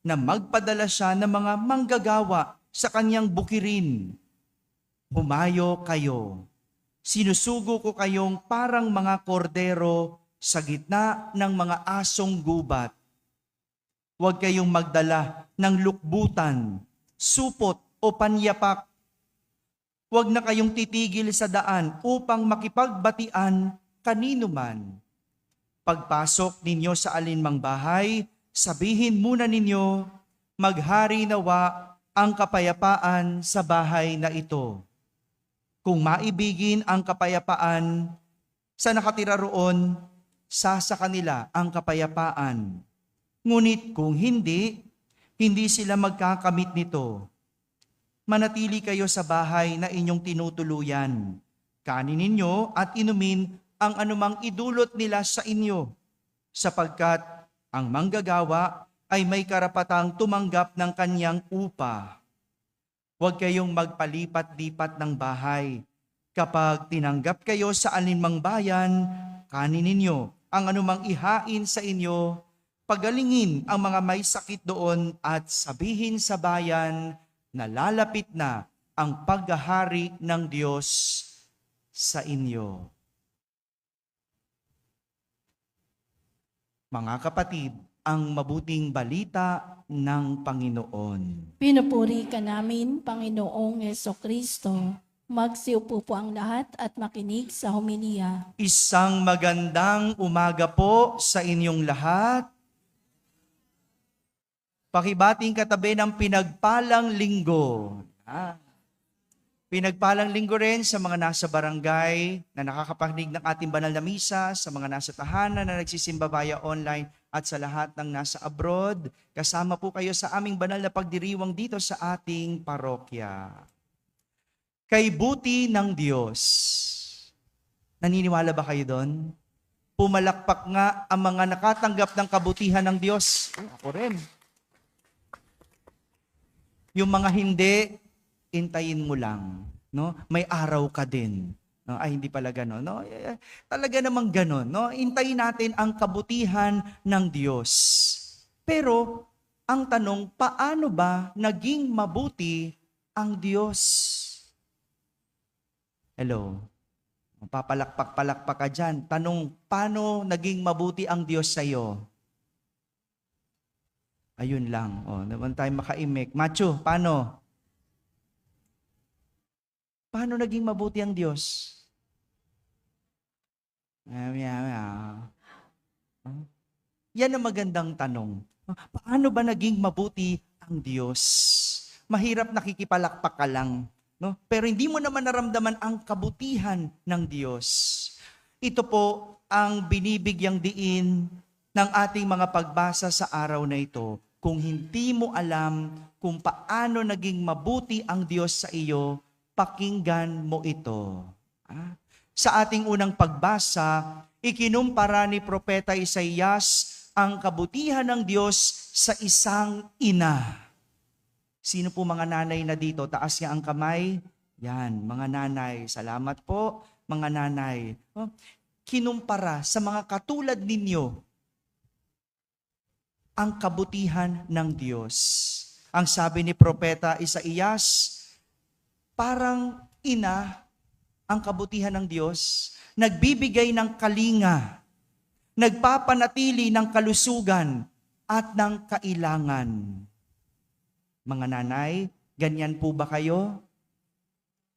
na magpadala siya ng mga manggagawa sa kanyang bukirin. Humayo kayo. Sinusugo ko kayong parang mga kordero sa gitna ng mga asong gubat. Huwag kayong magdala ng lukbutan, supot o panyapak. Huwag na kayong titigil sa daan upang makipagbatian kanino man. Pagpasok ninyo sa alinmang bahay, sabihin muna ninyo, maghari nawa ang kapayapaan sa bahay na ito. Kung maibigin ang kapayapaan sa nakatira roon, sa kanila ang kapayapaan. Ngunit kung hindi sila magkakamit nito. Manatili kayo sa bahay na inyong tinutuluyan. Kanin ninyo at inumin ang anumang idulot nila sa inyo, sapagkat ang manggagawa ay may karapatang tumanggap ng kanyang upa. Huwag kayong magpalipat-lipat ng bahay. Kapag tinanggap kayo sa alinmang bayan, kanin ninyo ang anumang ihain sa inyo, pagalingin ang mga may sakit doon at sabihin sa bayan na lalapit na ang paghahari ng Diyos sa inyo. Mga kapatid, ang mabuting balita ng Panginoon. Pinupuri ka namin, Panginoong Hesukristo. Magsiupo po ang lahat at makinig sa homilya. Isang magandang umaga po sa inyong lahat. Pakibating katabi ng pinagpalang linggo. Pinagpalang linggo rin sa mga nasa barangay na nakakapakinig ng ating banal na misa, sa mga nasa tahanan na nagsisimba via online, at sa lahat ng nasa abroad. Kasama po kayo sa aming banal na pagdiriwang dito sa ating parokya. Kay buti ng Diyos. Naniniwala ba kayo doon? Pumalakpak nga ang mga nakatanggap ng kabutihan ng Diyos. Ako rin. Yung mga hindi, intayin mo lang. No? May araw ka din. No? Ay, hindi pala gano'n. No? Talaga namang gano'n. No? Intayin natin ang kabutihan ng Diyos. Pero, ang tanong, paano ba naging mabuti ang Diyos? Hello? Papalakpak-palakpak ka dyan. Tanong, paano naging mabuti ang Diyos sa iyo? Ayun lang. Naman tayo makaimik. Macho, paano? Paano naging mabuti ang Diyos? Yan ang magandang tanong. Paano ba naging mabuti ang Diyos? Mahirap nakikipalakpak ka lang. No? Pero hindi mo naman naramdaman ang kabutihan ng Diyos. Ito po ang binibigyang diin ng ating mga pagbasa sa araw na ito. Kung hindi mo alam kung paano naging mabuti ang Diyos sa iyo, pakinggan mo ito. Sa ating unang pagbasa, ikinumpara ni Propeta Isaías ang kabutihan ng Diyos sa isang ina. Sino po mga nanay na dito? Taas niya ang kamay. Yan, mga nanay. Salamat po, mga nanay. Kinumpara sa mga katulad ninyo ang kabutihan ng Diyos. Ang sabi ni Propeta Isaías, parang ina ang kabutihan ng Diyos, nagbibigay ng kalinga, nagpapanatili ng kalusugan at ng kailangan. Mga nanay, ganyan po ba kayo?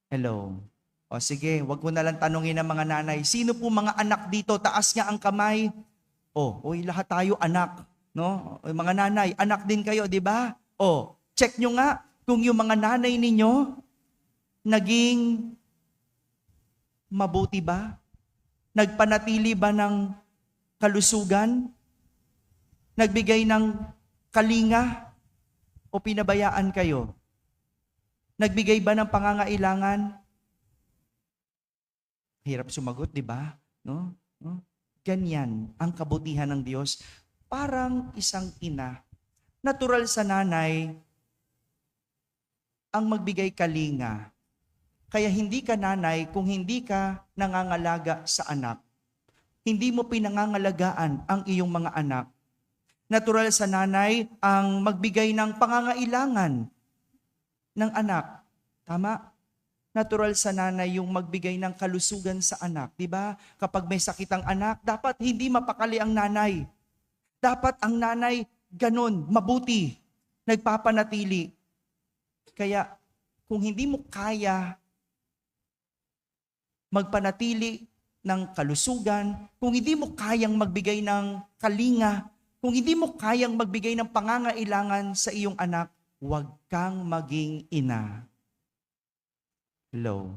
Hello. O sige, wag ko na lang tanungin ng mga nanay. Sino po mga anak dito? Taas niya ang kamay. Lahat tayo anak. No? Mga nanay, anak din kayo, di ba? Check nyo nga kung yung mga nanay ninyo naging mabuti ba? Nagpanatili ba ng kalusugan? Nagbigay ng kalinga? O pinabayaan kayo? Nagbigay ba ng pangangailangan? Hirap sumagot, di ba? No? Ganyan ang kabutihan ng Diyos. Parang isang ina. Natural sa nanay ang magbigay kalinga. Kaya hindi ka nanay kung hindi ka nangangalaga sa anak. Hindi mo pinangangalagaan ang iyong mga anak. Natural sa nanay ang magbigay ng pangangailangan ng anak. Tama? Natural sa nanay yung magbigay ng kalusugan sa anak. Di ba? Kapag may sakit ang anak, dapat hindi mapakali ang nanay. Dapat ang nanay ganun, mabuti, nagpapanatili. Kaya kung hindi mo kaya magpanatili ng kalusugan, kung hindi mo kayang magbigay ng kalinga, kung hindi mo kayang magbigay ng pangangailangan sa iyong anak, huwag kang maging ina. Hello.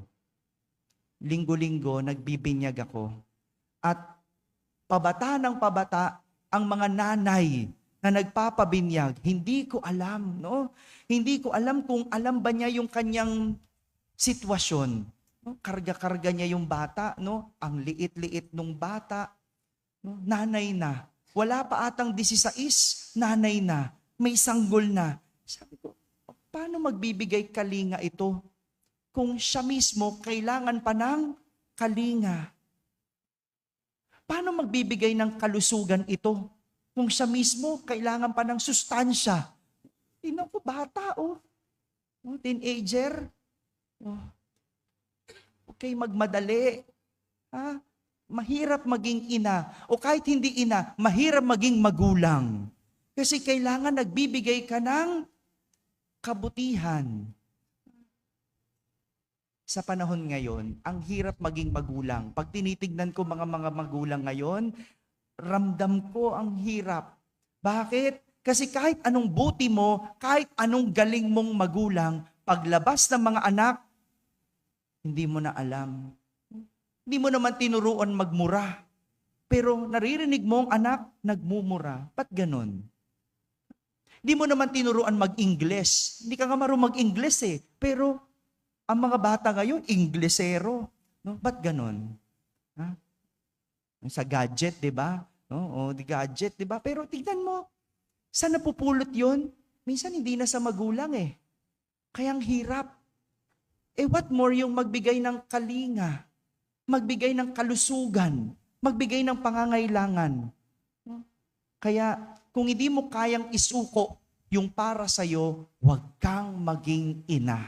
Linggo-linggo, nagbibinyag ako. At pabata ng pabata, ang mga nanay na nagpapabinyag, hindi ko alam, no? Hindi ko alam kung alam ba niya yung kanyang sitwasyon. No? Karga-karga niya yung bata, no? Ang liit-liit nung bata, no? Nanay na. Wala pa atang 16, nanay na. May sanggol na. Sabi ko, paano magbibigay kalinga ito? Kung siya mismo kailangan pa ng kalinga. Paano magbibigay ng kalusugan ito? Kung siya mismo kailangan pa ng sustansya. Tingnan ko, bata, oh. Teenager. Oh. Okay, magmadali. Ha? Mahirap maging ina. O kahit hindi ina, mahirap maging magulang. Kasi kailangan nagbibigay ka ng kabutihan. Sa panahon ngayon, ang hirap maging magulang. Pag tinitignan ko mga magulang ngayon, ramdam ko ang hirap. Bakit? Kasi kahit anong buti mo, kahit anong galing mong magulang, paglabas ng mga anak, hindi mo na alam. Hindi mo naman tinuruan magmura. Pero naririnig mo ang anak, nagmumura. Ba't ganun? Hindi mo naman tinuruan mag-Ingles. Hindi ka nga marunong mag-Ingles eh. Pero ang mga bata ngayon, Inglesero. No? Ba't ganun? Ha? Sa gadget, di ba? No? O, di gadget, di ba? Pero tignan mo, saan napupulot yun? Minsan hindi na sa magulang eh. Kaya ang hirap. Eh what more yung magbigay ng kalinga, magbigay ng kalusugan, magbigay ng pangangailangan. Kaya kung hindi mo kayang isuko yung para sa'yo, huwag kang maging ina.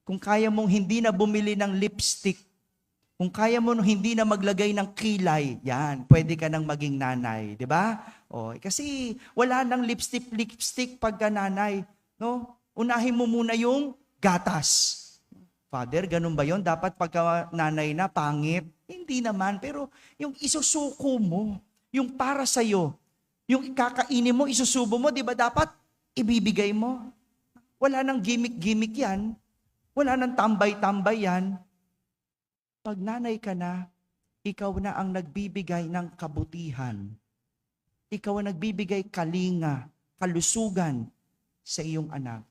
Kung kaya mong hindi na bumili ng lipstick, kung kaya mo hindi na maglagay ng kilay, yan, pwede ka nang maging nanay, di ba? O, kasi wala nang lipstick pagka nanay. No? Unahin mo muna yung gatas. Father, ganun ba yon? Dapat pagka nanay na, pangit? Hindi naman, pero yung isusuko mo, yung para sa'yo, yung kakainin mo, isusubo mo, di ba dapat ibibigay mo? Wala nang gimmick-gimmick yan. Wala nang tambay-tambay yan. Pag nanay ka na, ikaw na ang nagbibigay ng kabutihan. Ikaw ang nagbibigay kalinga, kalusugan sa iyong anak.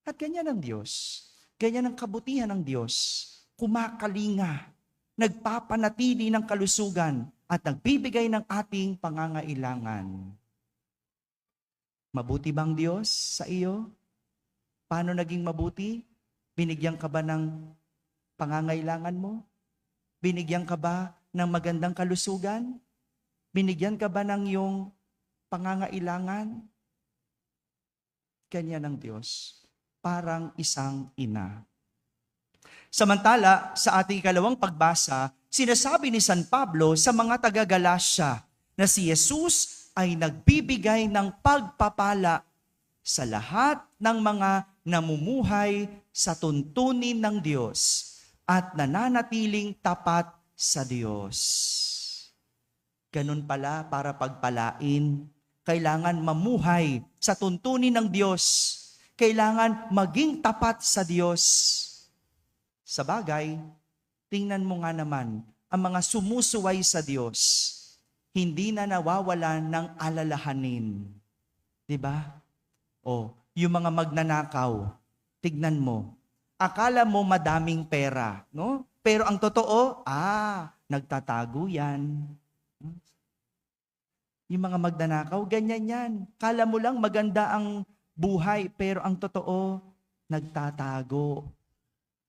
At ganyan ang Diyos. Ganyan ang kabutihan ng Diyos. Kumakalinga, nagpapanatili ng kalusugan, at nagbibigay ng ating pangangailangan. Mabuti bang Diyos sa iyo? Paano naging mabuti? Binigyan ka ba ng pangangailangan mo? Binigyan ka ba ng magandang kalusugan? Binigyan ka ba ng iyong pangangailangan? Ganyan ang Diyos. Parang isang ina. Samantala, sa ating ikalawang pagbasa, sinasabi ni San Pablo sa mga taga-Galasya na si Jesus ay nagbibigay ng pagpapala sa lahat ng mga namumuhay sa tuntunin ng Diyos at nananatiling tapat sa Diyos. Ganun pala para pagpalain, kailangan mamuhay sa tuntunin ng Diyos. Kailangan maging tapat sa Diyos. Sa bagay, tingnan mo nga naman, ang mga sumusuway sa Diyos, hindi na nawawalan ng alalahanin. Diba? O, yung mga magnanakaw, tignan mo, akala mo madaming pera, no? Pero ang totoo, nagtatago yan. Yung mga magnanakaw, ganyan yan. Kala mo lang maganda ang buhay, pero ang totoo, nagtatago,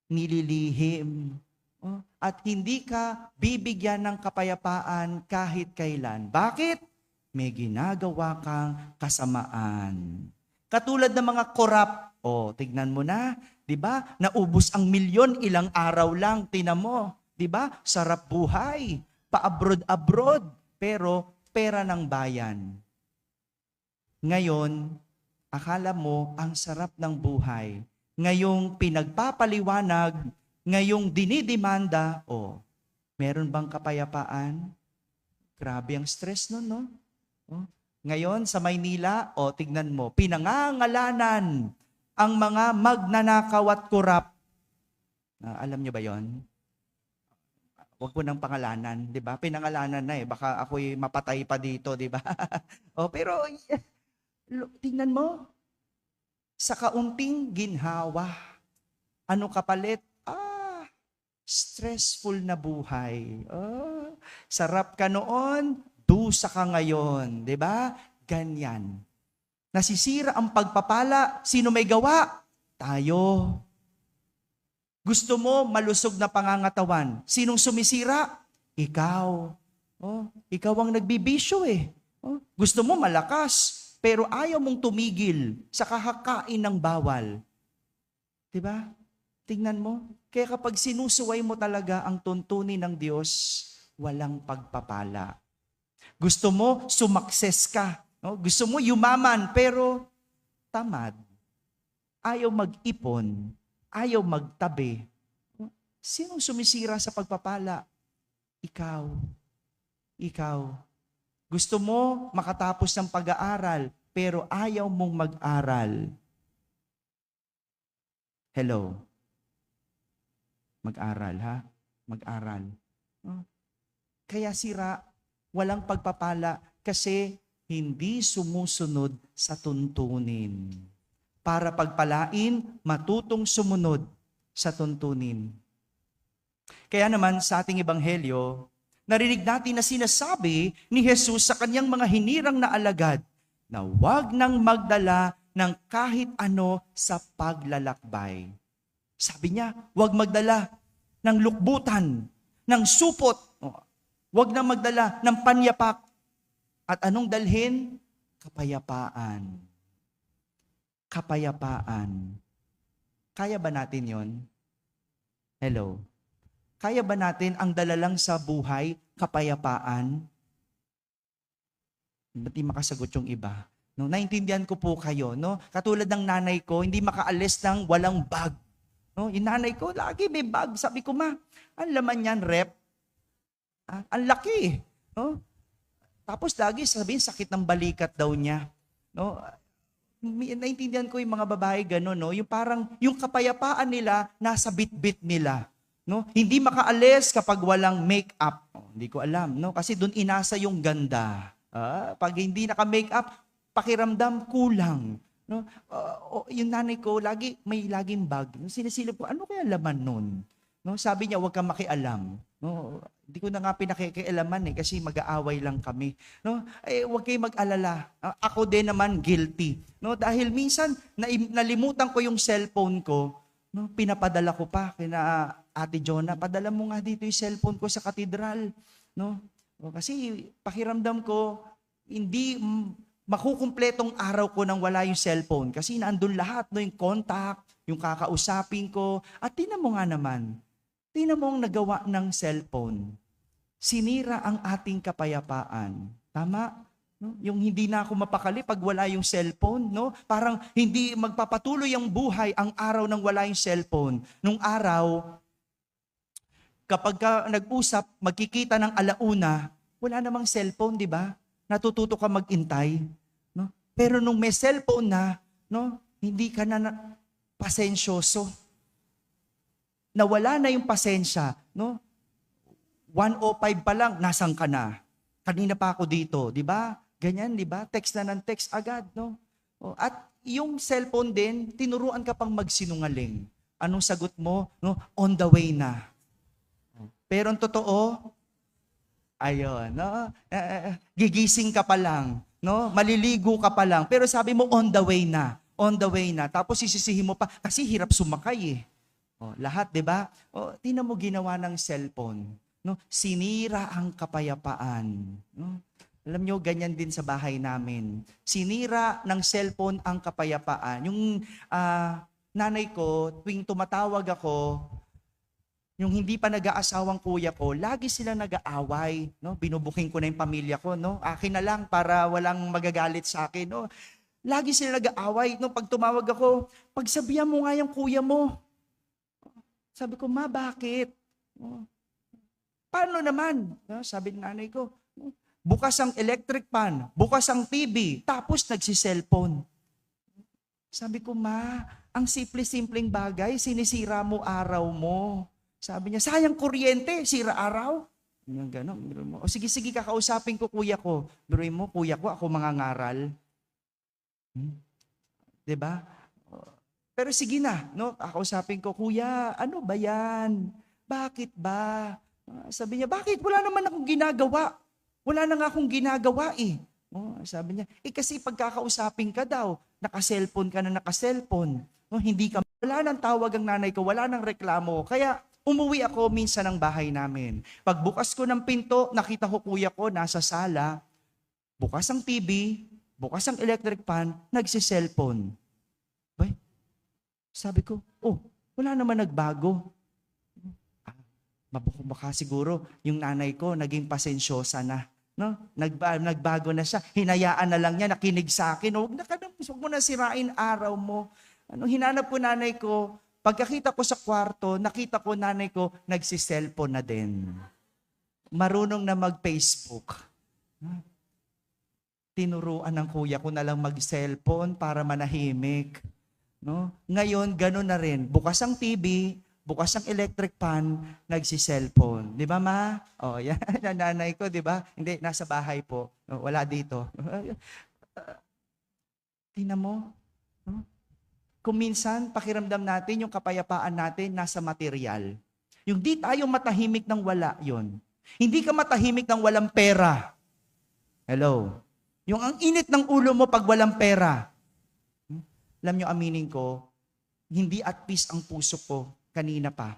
nililihim, at hindi ka bibigyan ng kapayapaan kahit kailan. Bakit? may ginagawa kang kasamaan. Katulad ng mga korap. Tignan mo na, 'di ba? Naubos ang milyon ilang araw lang, tingnan mo, 'di ba? Sarap buhay, pa-abroad, pero pera ng bayan. Ngayon, akala mo ang sarap ng buhay. Ngayong pinagpapaliwanag, ngayong dinidemanda, meron bang kapayapaan? Grabe ang stress nun, no? Ngayon, sa Maynila, tignan mo, pinangangalanan ang mga magnanakaw at kurap. Alam nyo ba yon? Huwag mo nang pangalanan, di ba? Pinangalanan na baka ako'y mapatay pa dito, di ba? Pero, tingnan mo, sa kaunting ginhawa, ano kapalit? Stressful na buhay. Sarap ka noon, dusa ka ngayon. 'Di ba? Ganyan. Nasisira ang pagpapala. Sino may gawa? Tayo. Gusto mo malusog na pangangatawan. Sinong sumisira? Ikaw. Ikaw ang nagbibisyo Gusto mo malakas, pero ayaw mong tumigil sa kahakain ng bawal. 'Di ba? Tingnan mo. Kaya kapag sinusuway mo talaga ang tuntunin ng Diyos, walang pagpapala. Gusto mo, sumakses ka. No? Gusto mo, yumaman, pero tamad. Ayaw mag-ipon. Ayaw magtabi. Sinong sumisira sa pagpapala? Ikaw. Ikaw. Gusto mo makatapos ng pag-aaral, pero ayaw mong mag-aral. Hello. Mag-aral, ha? Mag-aral. Kaya sira, walang pagpapala kasi hindi sumusunod sa tuntunin. Para pagpalain, matutong sumunod sa tuntunin. Kaya naman sa ating ebanghelyo, narinig natin na sinasabi ni Jesus sa kanyang mga hinirang na alagad na huwag nang magdala ng kahit ano sa paglalakbay. Sabi niya, huwag magdala ng lukbutan, ng supot. Huwag na magdala ng panyapak. At anong dalhin? Kapayapaan. Kapayapaan. Kaya ba natin yon? Hello? Kaya ba natin ang dala lang sa buhay, kapayapaan? Ba't di makasagot yung iba? No, naintindihan ko po kayo. No? Katulad ng nanay ko, hindi makaalis ng walang bag. No, yung nanay ko, lagi may bag. Sabi ko, ma, ang laman niyan, rep. Ang laki. No? Tapos lagi sabihin, sakit ng balikat daw niya. No? Naintindihan ko yung mga babae gano'n, no? Yung parang, yung kapayapaan nila, nasa bit-bit nila. No? Hindi makaalis kapag walang make-up. Hindi ko alam, no? Kasi doon inasa yung ganda. Pag hindi naka-make-up, pakiramdam kulang. No? Yung nanay ko, may laging bag. Sinisilip ko, ano kaya laman nun? No? Sabi niya, huwag kang makialam. No? Hindi ko na nga pinakikialaman kasi mag-aaway lang kami. No? Huwag kayong mag-alala. Ako din naman guilty. No? Dahil minsan, nalimutan ko yung cellphone ko. No? Pinapadala ko pa kina Ate Jonah. Padala mo nga dito yung cellphone ko sa katedral. No? Kasi pakiramdam ko, hindi makukumpletong araw ko nang wala yung cellphone kasi naandun lahat, no, yung contact, yung kakausapin ko. At tingnan mo nga naman, tingnan mo ang nagawa ng cellphone. Sinira ang ating kapayapaan. Tama? No? Yung hindi na ako mapakali pag wala yung cellphone. No? Parang hindi magpapatuloy ang buhay ang araw nang wala yung cellphone. Nung araw, kapag nag-usap, magkikita ng alauna, wala namang cellphone, di ba? Natututo ka mag-intay, no? Pero nung may cellphone na, no, hindi ka na pasensyoso. Nawala na yung pasensya, no? 1:05 pa lang, nasan ka na? Kanina pa ako dito, di ba? Ganyan, di ba? Text na ng text agad, no? At yung cellphone din, tinuruan ka pang magsinungaling. Anong sagot mo? No? On the way na. Pero ang totoo, ayun, no? Gigising ka pa lang, no? Maliligo ka pa lang. Pero sabi mo, on the way na. On the way na. Tapos sisisihin mo pa, kasi hirap sumakay lahat, di ba? Tingnan mo ginawa ng cellphone. No? Sinira ang kapayapaan. No? Alam nyo, ganyan din sa bahay namin. Sinira ng cellphone ang kapayapaan. Yung nanay ko, tuwing tumatawag ako, yung hindi pa nag-aasawang kuya ko, lagi sila nag-aaway. No? Binubuking ko na yung pamilya ko. No? Akin na lang para walang magagalit sa akin. No? Lagi sila nag-aaway. No? Pag tumawag ako, pagsabihan mo nga yung kuya mo. Sabi ko, ma, bakit? No? Paano naman? No? Sabi ng nanay ko, bukas ang electric fan, bukas ang TV, tapos nagsi-cellphone. Sabi ko, ma, ang simple-simpleng bagay, sinisira mo araw mo. Sabi niya, sayang kuryente, sira araw. Yung gano'n. O sige, kakausapin ko kuya ko. Biruin mo, kuya ko, ako mangangaral. Diba? Pero sige na, no? Kakausapin ko, kuya, ano ba yan? Bakit ba? Sabi niya, bakit? Wala naman akong ginagawa. Wala na nga akong ginagawa eh. Sabi niya, kasi pagkakausapin ka daw, naka-cellphone ka na naka-cellphone. Hindi ka, wala nang tawag ang nanay ko, wala nang reklamo. Kaya umuwi ako minsan ng bahay namin. Pagbukas ko ng pinto, nakita ko kuya ko nasa sala, bukas ang TV, bukas ang electric fan, nagsi-cellphone. Bay, sabi ko, wala naman nagbago. Baka siguro yung nanay ko naging pasensyosa na. No? Nagbago na siya. Hinayaan na lang niya, nakinig sa akin. Huwag mo na sirain araw mo. Hinanap ko nanay ko, pagkakita ko sa kwarto, nakita ko nanay ko, nagsi-cellphone na din. Marunong na mag-Facebook. Tinuruan ng kuya ko na lang mag-cellphone para manahimik. No? Ngayon, gano'n na rin. Bukas ang TV, bukas ang electric fan, nagsi-cellphone. Di ba, ma? Yan. Nanay ko, di ba? Hindi, nasa bahay po. Wala dito. Tingnan mo. Kung minsan, pakiramdam natin, yung kapayapaan natin, nasa material. Yung di tayo matahimik ng wala, yon. Hindi ka matahimik ng walang pera. Hello? Yung ang init ng ulo mo pag walang pera. Alam nyo, aminin ko, hindi at peace ang puso ko kanina pa.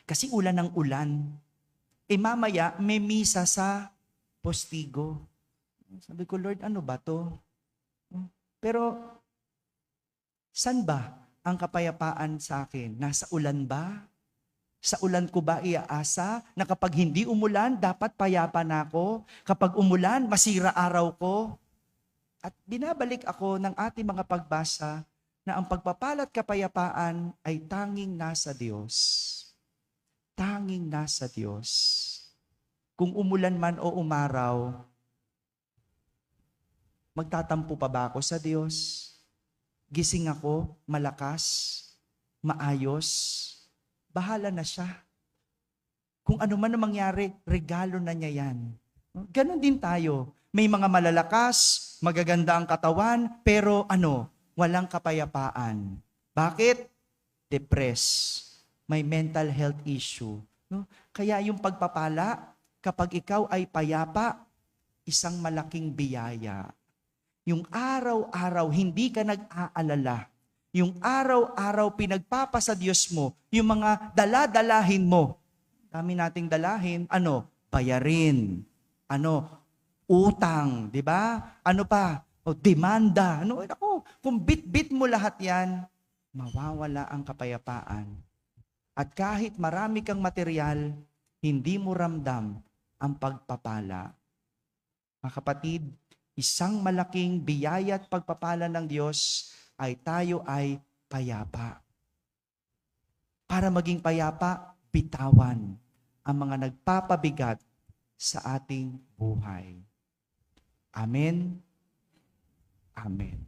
Kasi ulan ng ulan. Mamaya, may misa sa Postigo. Sabi ko, Lord, ano ba to? Pero, saan ba ang kapayapaan sa akin? Nasa ulan ba? Sa ulan ko ba iaasa na kapag hindi umulan, dapat payapa na ako? Kapag umulan, masira araw ko? At binabalik ako ng ating mga pagbasa na ang pagpapalat kapayapaan ay tanging nasa Diyos. Tanging nasa Diyos. Kung umulan man o umaraw, magtatampo pa ba ako sa Diyos? Gising ako, malakas, maayos, bahala na siya. Kung ano man ang mangyari, regalo na niya yan. Ganon din tayo. May mga malalakas, magaganda ang katawan, pero walang kapayapaan. Bakit? Depressed. May mental health issue. No? Kaya yung pagpapala, kapag ikaw ay payapa, isang malaking biyaya. Yung araw-araw, hindi ka nag-aalala. Yung araw-araw, pinagpapasa Diyos mo. Yung mga daladalahin mo. Dami nating dalahin. Bayarin. Utang. Di ba? Ano pa? Demanda. Kung bit-bit mo lahat yan, mawawala ang kapayapaan. At kahit marami kang material, hindi mo ramdam ang pagpapala. Mga kapatid, isang malaking biyaya at pagpapala ng Diyos ay tayo ay payapa. Para maging payapa, bitawan ang mga nagpapabigat sa ating buhay. Amen. Amen.